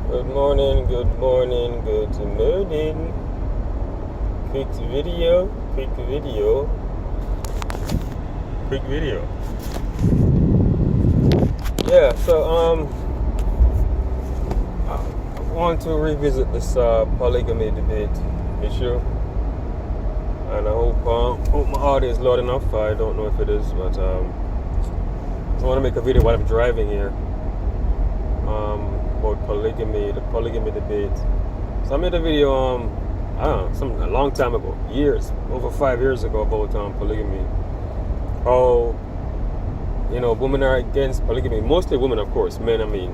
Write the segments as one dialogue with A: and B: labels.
A: Good morning, good morning, good morning. Quick video, quick video, quick video. Yeah, so I want to revisit this polygamy debate issue, and I hope my audio is loud enough. I don't know if it is, but I want to make a video while I'm driving here. About polygamy, the polygamy debate. So I made a video, I don't know, a long time ago, over 5 years ago, about polygamy. How, women are against polygamy. Mostly women, of course. Men, I mean,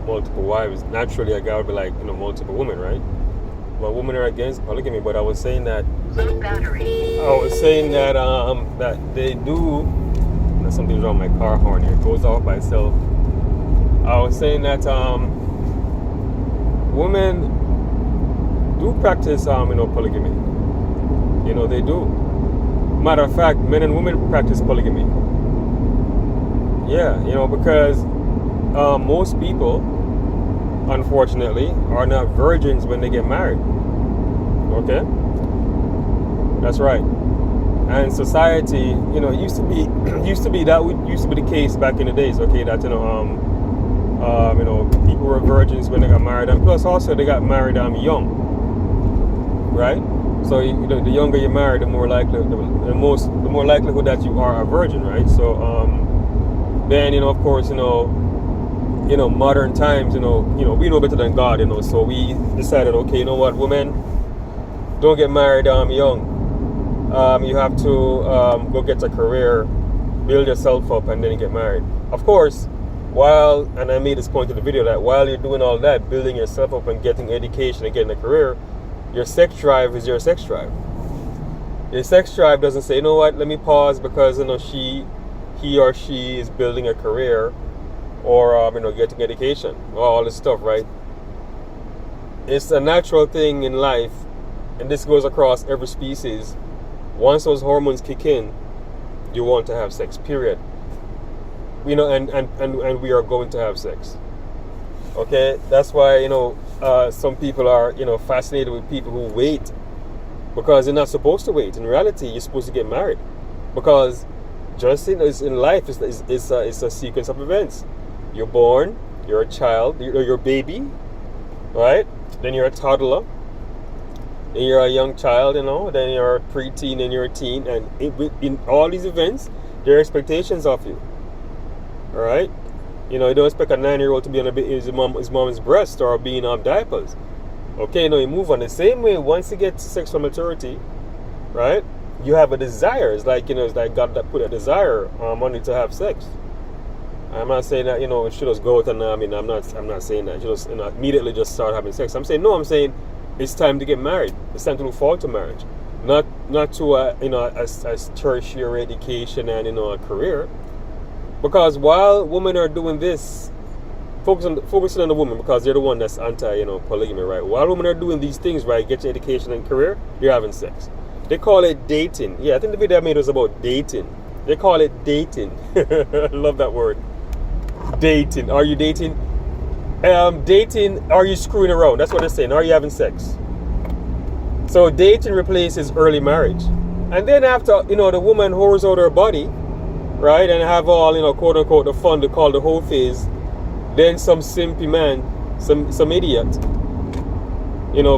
A: multiple wives. Naturally, a guy would be like, multiple women, right? But women are against polygamy. But I was saying that.
B: Low battery.
A: I was saying that that they do. Something's wrong with my car horn here. It goes off by itself. I was saying that women do practice polygamy. They do. Matter of fact, men and women practice polygamy. Yeah, because most people, unfortunately, are not virgins when they get married. Okay? That's right. And society, used to be the case back in the days. Okay, that people were virgins when they got married, and plus also they got married young, right? So the younger you marry, the more likelihood that you are a virgin, right? So then of course modern times we know better than God, so we decided, okay, you know what, women, don't get married young. You have to go get a career, build yourself up, and then you get married. Of course, and I made this point in the video, that while you're doing all that, building yourself up and getting education and getting a career, your sex drive is your sex drive. Your sex drive doesn't say, you know what, let me pause because he or she is building a career or getting education, all this stuff, right? It's a natural thing in life, and this goes across every species. Once those hormones kick in, you want to have sex, period. And we are going to have sex. Okay, that's why some people are fascinated with people who wait, because they're not supposed to wait. In reality, you're supposed to get married, because just in life, it's a sequence of events. You're born, you're a child, you're a baby, right? Then you're a toddler, then you're a young child, then you're a preteen, then you're a teen, and in all these events, there are expectations of you. All right, you don't expect a 9-year-old to be on his mom's breast or being on diapers. Okay, you move on the same way. Once you get to sexual maturity, right, you have a desire. It's like it's like God that put a desire on you to have sex. I'm not saying that it should just go out and I'm not saying that you just immediately just start having sex. I'm saying it's time to get married. It's time to look forward to marriage, not to a tertiary education and a career. Because while women are doing this, focusing on the woman, because they're the one that's anti polygamy, right? While women are doing these things, right, get your education and career, you're having sex. They call it dating. Yeah, I think the video I made was about dating. They call it dating. I love that word. Dating. Are you dating? Dating, are you screwing around? That's what they're saying. Are you having sex? So dating replaces early marriage. And then after, the woman whores out her body, right, and have all, quote unquote, the fun to call the whole phase, then some simpy man, some idiot,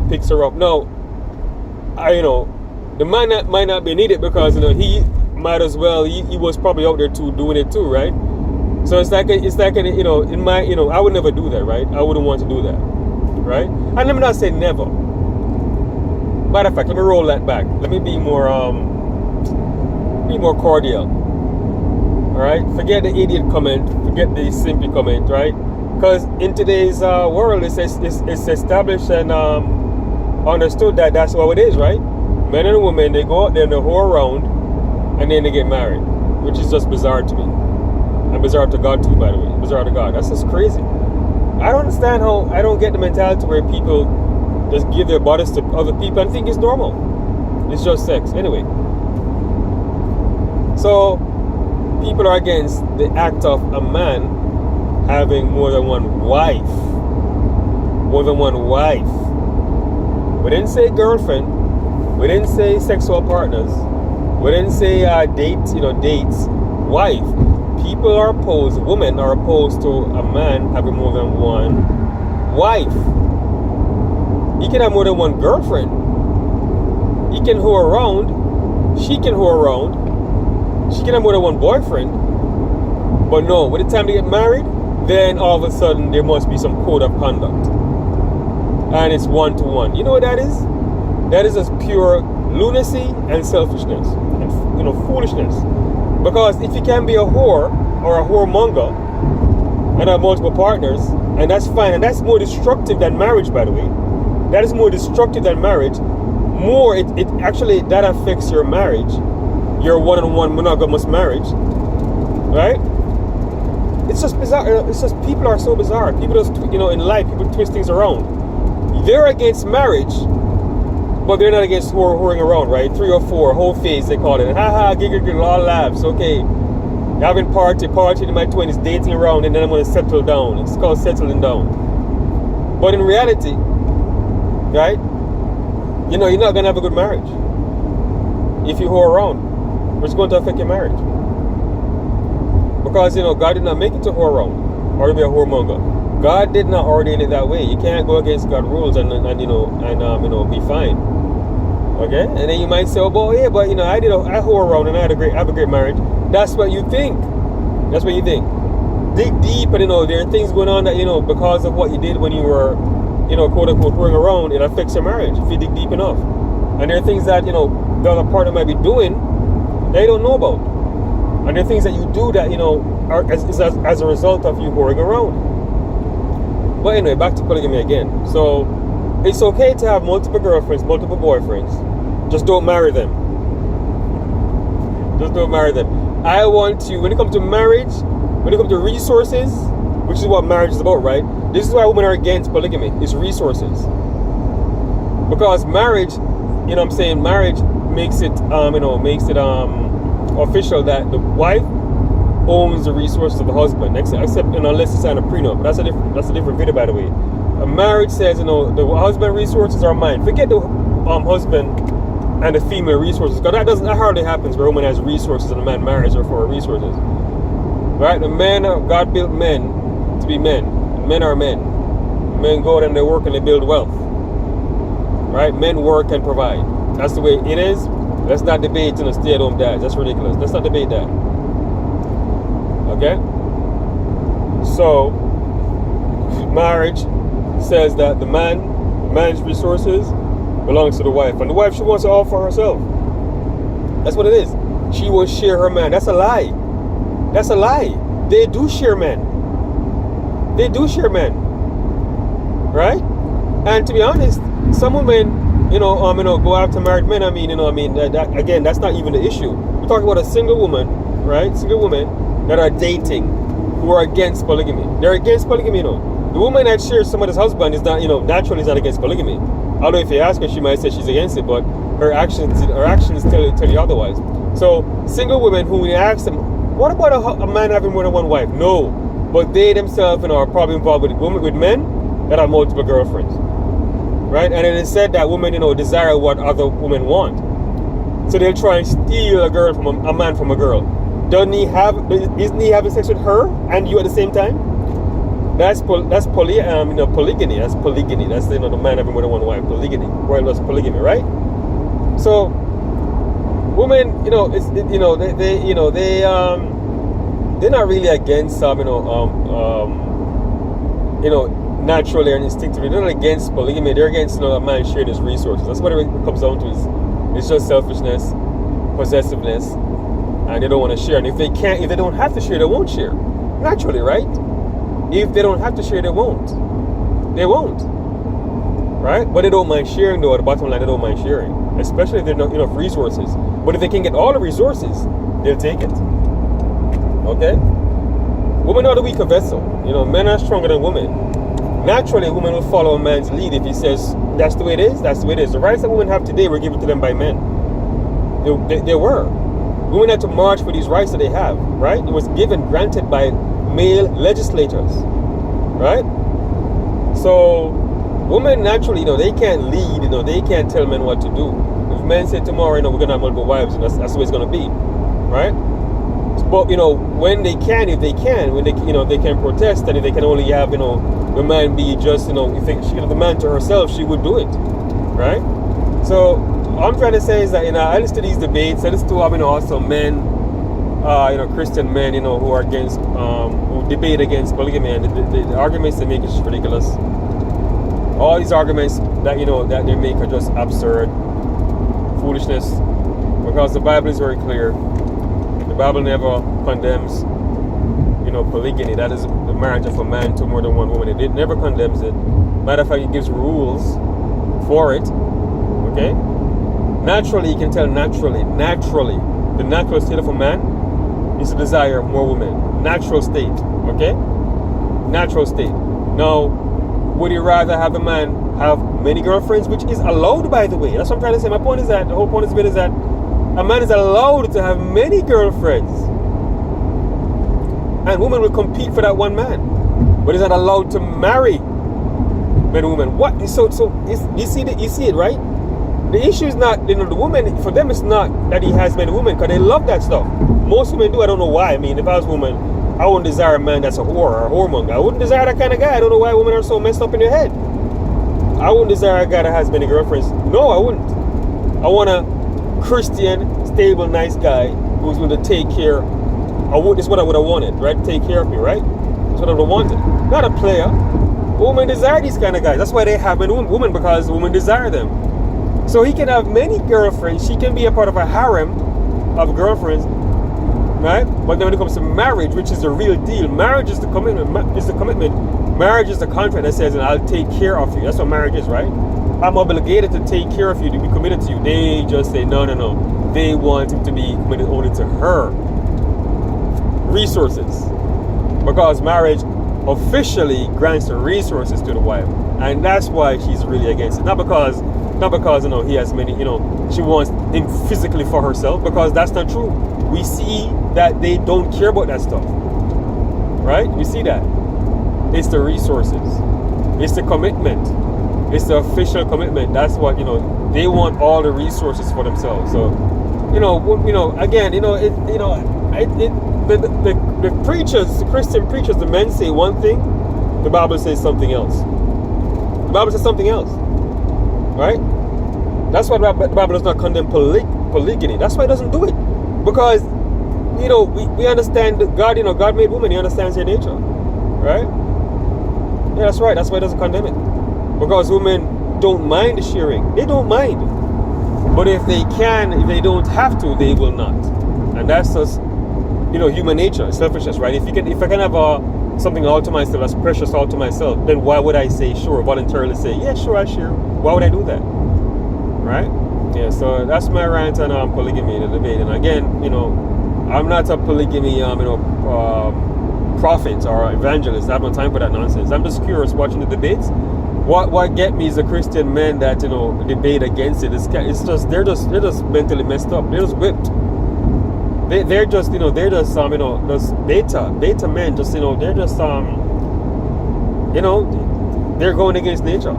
A: picks her up. Now, the man might not be an idiot, because, he might as well, he was probably out there too, doing it too, right? So it's like, in my, I would never do that, right? I wouldn't want to do that, right? And let me not say never. Matter of fact, let me roll that back. Let me be more cordial. Alright, forget the idiot comment, forget the simpy comment, right? Because in today's world, it's established and understood that that's what it is, right? Men and women, they go out there and they whore around, and then they get married, which is just bizarre to me. And bizarre to God too, by the way. Bizarre to God. That's just crazy. I don't understand how, I don't get the mentality where people just give their bodies to other people and think it's normal. It's just sex. Anyway. So, people are against the act of a man having more than one wife. more than one wife. We didn't say girlfriend. We didn't say sexual partners. We didn't say dates. Wife. People are opposed. Women are opposed to a man having more than one wife. He can have more than one girlfriend. He can whore around. She can whore around. She can have more than one boyfriend. But no, when it's time to get married, then all of a sudden there must be some code of conduct. And it's 1-to-1. You know what that is? That is just pure lunacy and selfishness and foolishness. Because if you can be a whore or a whoremonger and have multiple partners, and that's fine, and that's more destructive than marriage, by the way. That is more destructive than marriage. More, it actually, that affects your marriage, your one-on-one monogamous marriage, right? It's just bizarre. It's just, people are so bizarre. People just, in life, people twist things around. They're against marriage, but they're not against whoring around, right? 3 or 4, whole phase, they call it. Ha, giggle, all laughs, okay. Having party in my 20s, dating around, and then I'm going to settle down. It's called settling down. But in reality, right, you're not going to have a good marriage if you whore around, which is going to affect your marriage. Because, God did not make it to whore around or to be a whoremonger. God did not ordain it that way. You can't go against God's rules and be fine. Okay? And then you might say, I whore around and I have a great marriage. That's what you think. That's what you think. Dig deep, and there are things going on that because of what you did when you were quote unquote whoring around, it affects your marriage if you dig deep enough. And there are things that the other partner might be doing they don't know about. And there are things that you do that are as a result of you whoring around. But anyway, back to polygamy again. So it's okay to have multiple girlfriends, multiple boyfriends. Just don't marry them. Just don't marry them. I want to, when it comes to marriage, when it comes to resources, which is what marriage is about, right? This is why women are against polygamy. It's resources. Because marriage, marriage makes it official that the wife owns the resources of the husband, except unless you sign a prenup. That's a different video, by the way. A marriage says, the husband resources are mine. Forget the husband and the female resources, because that hardly happens where a woman has resources and a man marries her for her resources. Right? God built men to be men. Men are men. Men go out and they work and they build wealth. Right? Men work and provide. That's the way it is. Let's not debate stay-at-home dads. That's ridiculous. Let's not debate that. Okay? So, marriage says that the man's resources belongs to the wife. And the wife, she wants it all for herself. That's what it is. She will share her man. That's a lie. That's a lie. They do share men. They do share men. Right? And to be honest, some women, go after married men. Again, that's not even the issue. We're talking about a single woman, right? Single women that are dating who are against polygamy. They're against polygamy, The woman that shares somebody's husband is not, naturally is not against polygamy. Although if you ask her, she might say she's against it, but her actions tell you otherwise. So single women who we ask them, what about a man having more than one wife? No, but they themselves are probably involved with men that have multiple girlfriends, right? And it is said that women desire what other women want, so they'll try and steal a man from a girl. Isn't he having sex with her and you at the same time? That's polygyny. That's polygyny. That's the man having more than one wife. Polygyny. Well, that's polygamy, right? So women, they're not really against naturally and instinctively. They're not against polygamy. They're against a man sharing his resources. That's what it comes down to. It's just selfishness, possessiveness, and they don't want to share. And if they don't have to share, they won't share. Naturally, right? If they don't have to share, they won't. They won't. Right? But they don't mind sharing, though. At the bottom line, they don't mind sharing. Especially if there's not enough resources. But if they can get all the resources, they'll take it. Okay? Women are the weaker vessel. Men are stronger than women. Naturally, a woman will follow a man's lead. If he says, that's the way it is, that's the way it is. The rights that women have today were given to them by men. They were. Women had to march for these rights that they have. Right? It was granted by male legislators, right? So women naturally, they can't lead, they can't tell men what to do. If men say tomorrow, we're gonna have multiple wives, that's the way it's gonna be, right? But when they can, if they can, when they can protest, and if they can only have the man be just if the man to herself, she would do it, right? So all I'm trying to say is that I listen to these debates. I listen to also men, Christian men, who are against, who debate against polygamy, and the arguments they make is just ridiculous. All these arguments that that they make are just absurd, foolishness, because the Bible is very clear. The Bible never condemns, polygamy. That is the marriage of a man to more than one woman. It never condemns it. Matter of fact, it gives rules for it. Okay? Naturally, you can tell naturally, the natural state of a man is to desire more women. Natural state. Okay? Natural state. Now, would you rather have a man have many girlfriends, which is allowed, by the way? That's what I'm trying to say. My point is that, the whole point of this video is that a man is allowed to have many girlfriends, and women will compete for that one man, but he's not allowed to marry many women. What? So you see it, right? The issue is not, the woman, for them it's not that he has many women, because they love that stuff. Most women do. I don't know why. I mean, if I was a woman, I wouldn't desire a man that's a whore or a whoremonger. I wouldn't desire that kind of guy. I don't know why women are so messed up in their head. I wouldn't desire a guy that has many girlfriends. No, I wouldn't. I want a Christian, stable, nice guy who's going to take care. This is what I would have wanted, right? Take care of me, right? That's what I would have wanted. Not a player. Women desire these kind of guys. That's why they have many women, because women desire them. So he can have many girlfriends. She can be a part of a harem of girlfriends, right? But then when it comes to marriage, which is the real deal, marriage is the commitment. Marriage is the contract that says, I'll take care of you. That's what marriage is, right? I'm obligated to take care of you, to be committed to you. They just say, no. They want him to be committed only to her resources. Because marriage officially grants the resources to the wife. And that's why she's really against it. Not because he has many, she wants him physically for herself, because that's not true. We see that they don't care about that stuff. Right? We see that. It's the resources. It's the commitment. It's the official commitment. That's what, they want all the resources for themselves. So, again, the preachers, the Christian preachers, the men say one thing, the Bible says something else. The Bible says something else. Right? That's why the Bible does not condemn polygyny. That's why it doesn't do it. Because, we understand that God, God made woman. He understands their nature. Right? Yeah, that's right. That's why it doesn't condemn it. Because women don't mind the sharing. They don't mind. But if they can, if they don't have to, they will not. And that's just, human nature, selfishness, right? If I can have something all to myself, that's precious all to myself, then why would I say, sure, voluntarily say, yeah, sure, I share. Why would I do that? Right? Yeah, so that's my rant on polygamy, the debate. And again, I'm not a polygamy, prophet or evangelist. I have no time for that nonsense. I'm just curious watching the debates. What get me is the Christian men that debate against it. It's just they're just mentally messed up. They're just whipped. They're just just beta men. Just they're just they're going against nature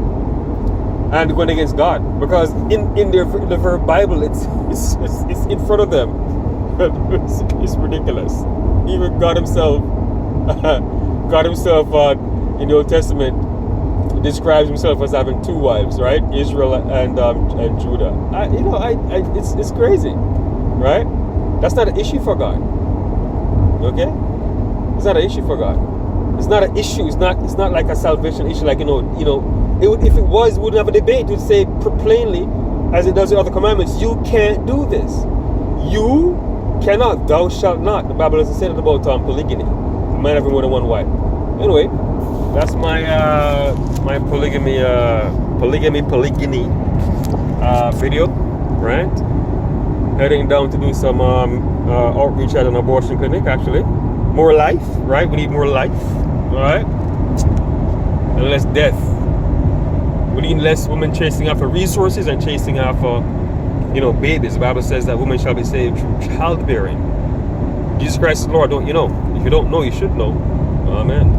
A: and going against God, because in the very Bible it's in front of them. It's ridiculous. Even God himself in the Old Testament describes himself as having two wives, right? Israel and Judah. It's crazy, right? That's not an issue for God. Okay, it's not an issue for God. It's not an issue. It's not like a salvation issue. Like if it was, we wouldn't have a debate. It would say plainly, as it does with other commandments, you can't do this. You cannot. Thou shalt not. The Bible doesn't say that about polygyny. A man having more than one wife. Anyway, that's my my polygamy video, right? Heading down to do some outreach at an abortion clinic. Actually, more life, right? We need more life, all right, and less death. We need less women chasing after resources and chasing after, babies. The Bible says that women shall be saved through childbearing. Jesus Christ is Lord, don't you know? If you don't know, you should know. Amen.